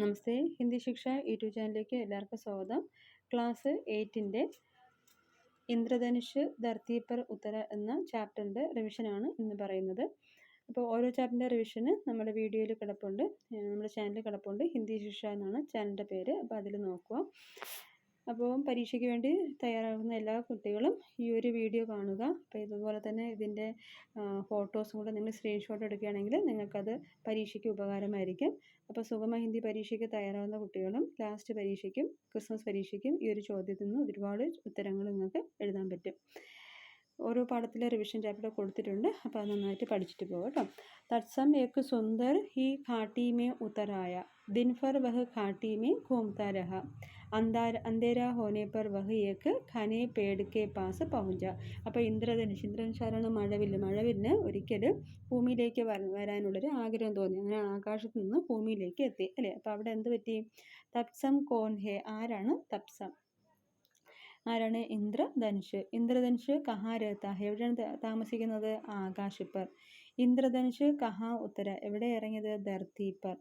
നമസ്തേ, ഹിന്ദി ശിക്ഷ യൂട്യൂബ് ചാനലിലേക്ക് എല്ലാവർക്കും സ്വാഗതം. ക്ലാസ് 8ൻ്റെ ഇന്ദ്രധനുഷ് ധർത്തി പർ ഉത്തര എന്ന ചാപ്റ്ററിൻ്റെ റിവിഷനാണ് ഇന്ന് പറയുന്നത്. അപ്പോൾ ഓരോ ചാപ്റ്ററിൻ്റെ റിവിഷന് നമ്മുടെ വീഡിയോയിൽ കിടപ്പുണ്ട്, നമ്മുടെ ചാനലിൽ കിടപ്പുണ്ട്. ഹിന്ദി ശിക്ഷ എന്നാണ് ചാനലിൻ്റെ പേര്. അപ്പോൾ അതിൽ നോക്കുക. അപ്പോൾ പരീക്ഷയ്ക്ക് വേണ്ടി തയ്യാറാകുന്ന എല്ലാ കുട്ടികളും ഈ ഒരു വീഡിയോ കാണുക. അപ്പോൾ ഇതുപോലെ തന്നെ ഇതിൻ്റെ ഫോട്ടോസും കൂടെ നിങ്ങൾ സ്ക്രീൻഷോട്ട് എടുക്കുകയാണെങ്കിൽ നിങ്ങൾക്കത് പരീക്ഷയ്ക്ക് ഉപകാരമായിരിക്കും. അപ്പോൾ സുഗമ ഹിന്ദി പരീക്ഷയ്ക്ക് തയ്യാറാകുന്ന കുട്ടികളും ലാസ്റ്റ് പരീക്ഷയ്ക്കും ക്രിസ്മസ് പരീക്ഷയ്ക്കും ഈ ഒരു ചോദ്യത്തിൽ നിന്ന് ഒരുപാട് ഉത്തരങ്ങൾ നിങ്ങൾക്ക് എഴുതാൻ പറ്റും. ഓരോ പാഠത്തിലെ റിവിഷൻ ചാപ്റ്റർ കൊടുത്തിട്ടുണ്ട്. അപ്പോൾ അത് നന്നായിട്ട് പഠിച്ചിട്ട് പോകും കേട്ടോ. തത്സം ഏക് സുന്ദർ ഹി ഘാട്ടി മേ ഉത്തരായ दिन भर वह घाटी में घूमता रहा. अंधेरा होने पर वह एक घने पेड़ के पास पहुंचा. അപ്പോൾ ഇന്ദ്രധനുഷാരാണ് മഴവില്ലിന് ഒരിക്കൽ ഭൂമിയിലേക്ക് വരാനുള്ളൊരു ആഗ്രഹം തോന്നി. അങ്ങനെ ആകാശത്ത് നിന്ന് ഭൂമിയിലേക്ക് എത്തി അല്ലേ. അപ്പോൾ അവിടെ എന്ത് പറ്റി? തപ്സം കോൻ ഹേ, ആരാണ് തപ്സം? ആരാണ്? ഇന്ദ്രധനുഷ് കഹാ രഹത്താ ഹെ, എവിടെയാണ് താമസിക്കുന്നത്? ആകാശ് പർ. ഇന്ദ്രധനുഷ് കഹാ ഉത്തര, എവിടെ ഇറങ്ങിയത്? ധർത്തി പർ.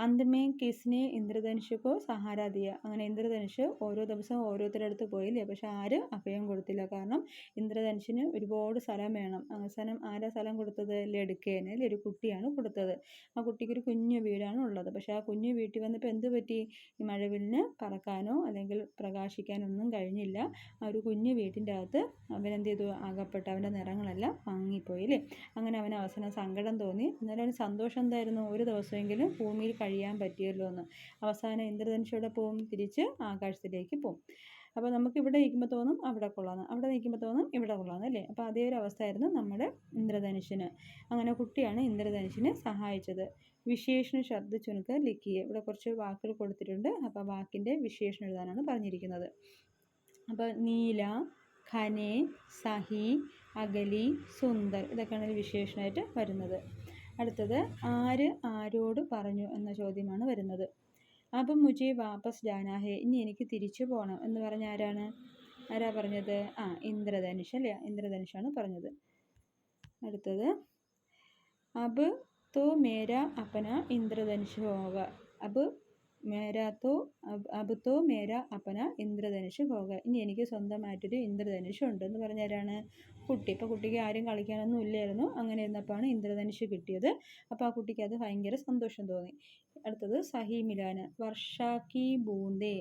അന്തമേ കിസ്നെ ഇന്ദ്രധനുഷ് കോ സഹാര ദിയ, അങ്ങനെ ഇന്ദ്രധനുഷ് ഓരോ ദിവസവും ഓരോരുത്തരടുത്ത് പോയില്ലേ. പക്ഷെ ആര് അഭയം കൊടുത്തില്ല. കാരണം ഇന്ദ്രധനുഷിന് ഒരുപാട് സ്ഥലം വേണം. അവസാനം ആരാ സ്ഥലം കൊടുത്തത്? ലടുക്കേന് അല്ലേ, ഒരു കുട്ടിയാണ് കൊടുത്തത്. ആ കുട്ടിക്കൊരു കുഞ്ഞു വീടാണ് ഉള്ളത്. പക്ഷെ ആ കുഞ്ഞു വീട്ടിൽ വന്നപ്പോൾ എന്ത് പറ്റി? ഈ മഴവില്ലിന് പറക്കാനോ അല്ലെങ്കിൽ പ്രകാശിക്കാനോ ഒന്നും കഴിഞ്ഞില്ല. ആ ഒരു കുഞ്ഞു വീട്ടിൻ്റെ അകത്ത് അവനെന്ത് ചെയ്തു? അകപ്പെട്ട് അവൻ്റെ നിറങ്ങളെല്ലാം മങ്ങിപ്പോയി അല്ലേ. അങ്ങനെ അവന് അവസാനം സങ്കടം തോന്നി. എന്നാലും അവന് സന്തോഷം എന്തായിരുന്നു? ഒരു ദിവസമെങ്കിലും ഭൂമിയിൽ കഴിയാൻ പറ്റിയല്ലോ എന്ന്. അവസാനം ഇന്ദ്രധനുഷോടെ പോവും, തിരിച്ച് ആകാശത്തിലേക്ക് പോവും. അപ്പോൾ നമുക്ക് ഇവിടെ നിൽക്കുമ്പോൾ തോന്നും അവിടെ കൊള്ളാന്ന്, അവിടെ നിൽക്കുമ്പോൾ തോന്നും ഇവിടെ കൊള്ളാന്ന് അല്ലേ. അപ്പോൾ അതേ ഒരു അവസ്ഥയായിരുന്നു നമ്മുടെ ഇന്ദ്രധനുഷിന്. അങ്ങനെ കുട്ടിയാണ് ഇന്ദ്രധനുഷിനെ സഹായിച്ചത്. വിശേഷണ ശബ്ദ ചുരുക്ക ലിഖിയെ, ഇവിടെ കുറച്ച് വാക്കുകൾ കൊടുത്തിട്ടുണ്ട്. അപ്പോൾ വാക്കിൻ്റെ വിശേഷണം എഴുതാനാണ് പറഞ്ഞിരിക്കുന്നത്. അപ്പോൾ നീല, ഖനെ, സഹി, അഗലി, സുന്ദർ, ഇതൊക്കെയാണ് വിശേഷണമായിട്ട് വരുന്നത്. അടുത്തത് ആര് ആരോട് പറഞ്ഞു എന്ന ചോദ്യമാണ് വരുന്നത്. അപ്പം മുജെ വാപ്പസ് ജാനാ ഹെ, ഇനി എനിക്ക് തിരിച്ചു പോകണം എന്ന് പറഞ്ഞ ആരാ പറഞ്ഞത്? ഇന്ദ്രധനുഷ് അല്ലേ. ഇന്ദ്രധനുഷാണ് പറഞ്ഞത്. അടുത്തത് അബ് തോ മേരാ അപ്പന ഇന്ദ്രധനുഷ് ഹോഗ. അബ് തോ മേരാ അപ്പന ഇന്ദ്രധനുഷ് ഹോഗ, ഇനി എനിക്ക് സ്വന്തമായിട്ടൊരു ഇന്ദ്രധനുഷ് ഉണ്ട് എന്ന് പറഞ്ഞാരാണ്? കുട്ടി. ഇപ്പോൾ കുട്ടിക്ക് ആരും കളിക്കാനൊന്നും ഇല്ലായിരുന്നു. അങ്ങനെ ഇരുന്നപ്പോഴാണ് ഇന്ദ്രധനുഷ് കിട്ടിയത്. അപ്പോൾ ആ കുട്ടിക്ക് അത് ഭയങ്കര സന്തോഷം തോന്നി. അടുത്തത് സഹി മിലാന്. വർഷാക്കി ബൂന്തേ,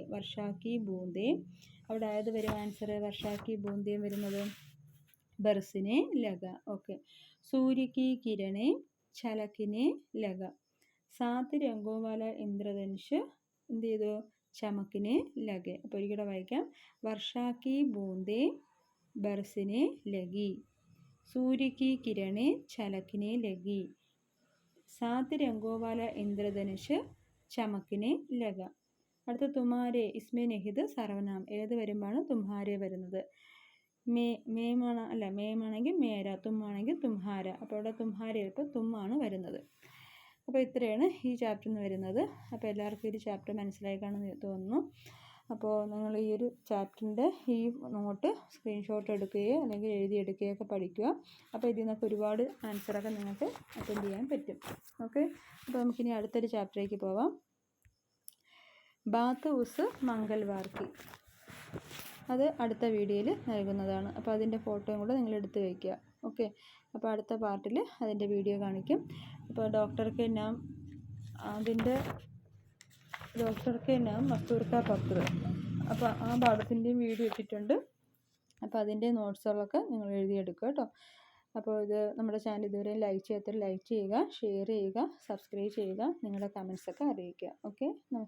അവിടെ ആയത് വരും ആൻസർ? വർഷാക്കി ബൂന്തേയും വരുന്നത് ബർസിനെ ലഗ. ഓക്കെ. സൂര്യക്ക് കിരണേ ഛലക്കിനെ ലഗ. സാത് രംഗോ വാല ഇന്ദ്രധനുഷ് എന്ത് ചെയ്തു? ചമക്കിനെ ലഗെ. അപ്പോൾ ഒരിക്കലും വായിക്കാം. വർഷാക്കി ബൂന്തേ ബർസിനെ ലഗി, സൂര്യക്ക് കിരണേ ഛലക്കിനെ ലഗി, സാത് രംഗോ വാല ഇന്ദ്രധനുഷ് ചമക്കിനെ ലഗ. അടുത്ത തുമാരെ, ഇസ്മേ നെഹിത് സർവനാം, ഏത് വരുമ്പോഴാണ് തുമ്ഹാരെ വരുന്നത്? മേമാണെങ്കിൽ മേര, തുമ്മാണെങ്കിൽ തുമ്ഹാര. അപ്പോൾ ഇവിടെ തുമ്ഹാര ഇപ്പോൾ തുമ്മാണ് വരുന്നത്. അപ്പോൾ ഇത്രയാണ് ഈ ചാപ്റ്ററിൽ നിന്ന് വരുന്നത്. അപ്പോൾ എല്ലാവർക്കും ഈ ചാപ്റ്റർ മനസ്സിലായി കാണുമെന്ന് തോന്നുന്നു. അപ്പോൾ നിങ്ങൾ ഈ ഒരു ചാപ്റ്ററിൻ്റെ ഈ നോട്ട് സ്ക്രീൻഷോട്ട് എടുക്കുകയോ അല്ലെങ്കിൽ എഴുതിയെടുക്കുകയൊക്കെ പഠിക്കുക. അപ്പോൾ ഇതിൽ നിന്നൊക്കെ ഒരുപാട് ആൻസറൊക്കെ നിങ്ങൾക്ക് അറ്റൻഡ് ചെയ്യാൻ പറ്റും. ഓക്കെ. അപ്പോൾ നമുക്കിനി അടുത്തൊരു ചാപ്റ്ററിലേക്ക് പോവാം. ബാത്ത് ഉസ് മംഗൾവാർക്കി, അത് അടുത്ത വീഡിയോയിൽ നൽകുന്നതാണ്. അപ്പോൾ അതിൻ്റെ ഫോട്ടോയും കൂടെ നിങ്ങൾ എടുത്ത് വയ്ക്കുക. ഓക്കെ. അപ്പോൾ അടുത്ത പാർട്ടിൽ അതിൻ്റെ വീഡിയോ കാണിക്കും. അപ്പോൾ ഡോക്ടർക്ക് നാം മസ്തൂർക്ക പത്ര, അപ്പോൾ ആ പാഠത്തിൻ്റെയും വീഡിയോ ഇട്ടിട്ടുണ്ട്. അപ്പോൾ അതിൻ്റെ നോട്ട്സുകളൊക്കെ നിങ്ങൾ എഴുതിയെടുക്കുക കേട്ടോ. അപ്പോൾ ഇത് നമ്മുടെ ചാനൽ ഇതുവരെ ലൈക്ക് ചെയ്യാത്തവർ ലൈക്ക് ചെയ്യുക, ഷെയർ ചെയ്യുക, സബ്സ്ക്രൈബ് ചെയ്യുക, നിങ്ങളുടെ കമൻസൊക്കെ അറിയിക്കുക. ഓക്കെ. നമസ്തേ.